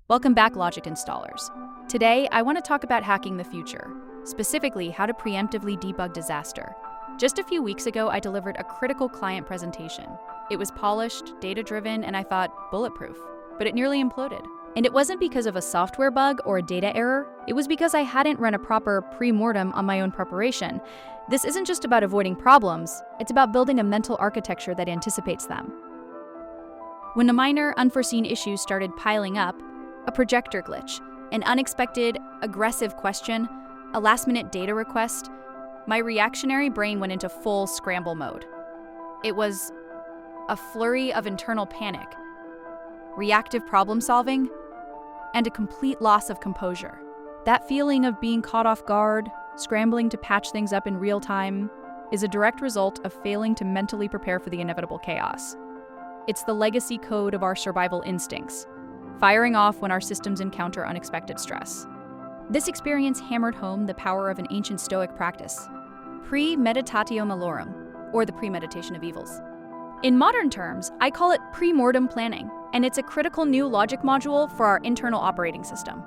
Welcome back, Logic installers. Today, I want to talk about hacking the future, specifically how to preemptively debug disaster. Just a few weeks ago, I delivered a critical client presentation. It was polished, data-driven, and I thought bulletproof, but it nearly imploded. And it wasn't because of a software bug or a data error, it was because I hadn't run a proper pre-mortem on my own preparation. This isn't just about avoiding problems, it's about building a mental architecture that anticipates them. When the minor, unforeseen issues started piling up, a projector glitch, an unexpected, aggressive question, a last-minute data request, my reactionary brain went into full scramble mode. It was a flurry of internal panic, reactive problem-solving, and a complete loss of composure. That feeling of being caught off guard, scrambling to patch things up in real time, is a direct result of failing to mentally prepare for the inevitable chaos. It's the legacy code of our survival instincts, firing off when our systems encounter unexpected stress. This experience hammered home the power of an ancient Stoic practice, premeditatio malorum, or the premeditation of evils. In modern terms, I call it pre-mortem planning, and it's a critical new logic module for our internal operating system.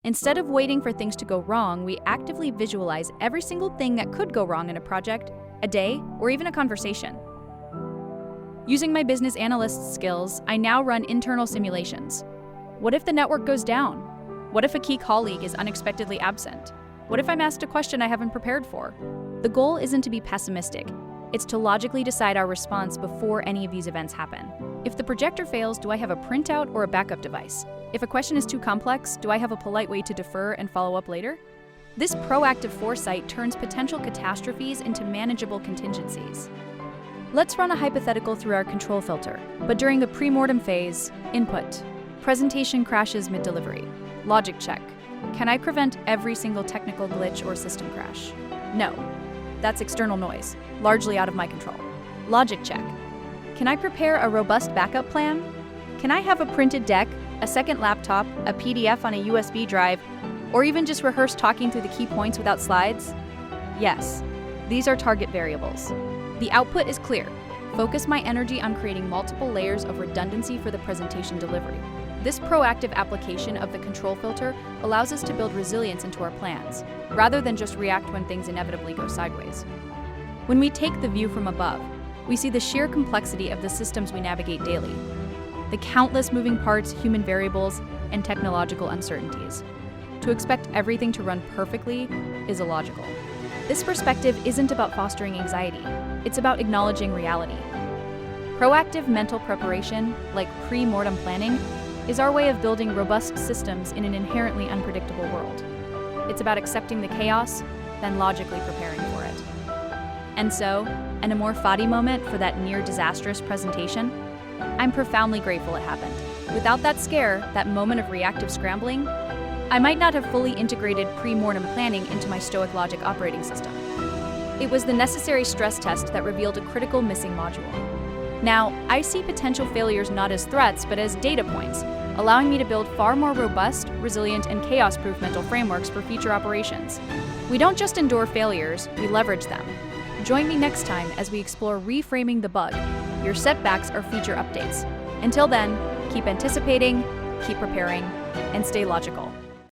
Instead of waiting for things to go wrong, we actively visualize every single thing that could go wrong in a project, a day, or even a conversation. Using my business analyst skills, I now run internal simulations. What if the network goes down? What if a key colleague is unexpectedly absent? What if I'm asked a question I haven't prepared for? The goal isn't to be pessimistic. It's to logically decide our response before any of these events happen. If the projector fails, do I have a printout or a backup device? If a question is too complex, do I have a polite way to defer and follow up later? This proactive foresight turns potential catastrophes into manageable contingencies. Let's run a hypothetical through our control filter, but during the pre-mortem phase, input. Presentation crashes mid-delivery. Logic check. Can I prevent every single technical glitch or system crash? No. That's external noise, largely out of my control. Logic check. Can I prepare a robust backup plan? Can I have a printed deck, a second laptop, a PDF on a USB drive, or even just rehearse talking through the key points without slides? Yes. These are target variables. The output is clear. Focus my energy on creating multiple layers of redundancy for the presentation delivery. This proactive application of the control filter allows us to build resilience into our plans, rather than just react when things inevitably go sideways. When we take the view from above, we see the sheer complexity of the systems we navigate daily, the countless moving parts, human variables, and technological uncertainties. To expect everything to run perfectly is illogical. This perspective isn't about fostering anxiety, it's about acknowledging reality. Proactive mental preparation, like pre-mortem planning, is our way of building robust systems in an inherently unpredictable world. It's about accepting the chaos, then logically preparing for it. And so, an Amor Fati moment for that near-disastrous presentation, I'm profoundly grateful it happened. Without that scare, that moment of reactive scrambling, I might not have fully integrated pre-mortem planning into my Stoic Logic operating system. It was the necessary stress test that revealed a critical missing module. Now, I see potential failures not as threats, but as data points, allowing me to build far more robust, resilient, and chaos-proof mental frameworks for future operations. We don't just endure failures, we leverage them. Join me next time as we explore reframing the bug, your setbacks or feature updates. Until then, keep anticipating, keep preparing, and stay logical.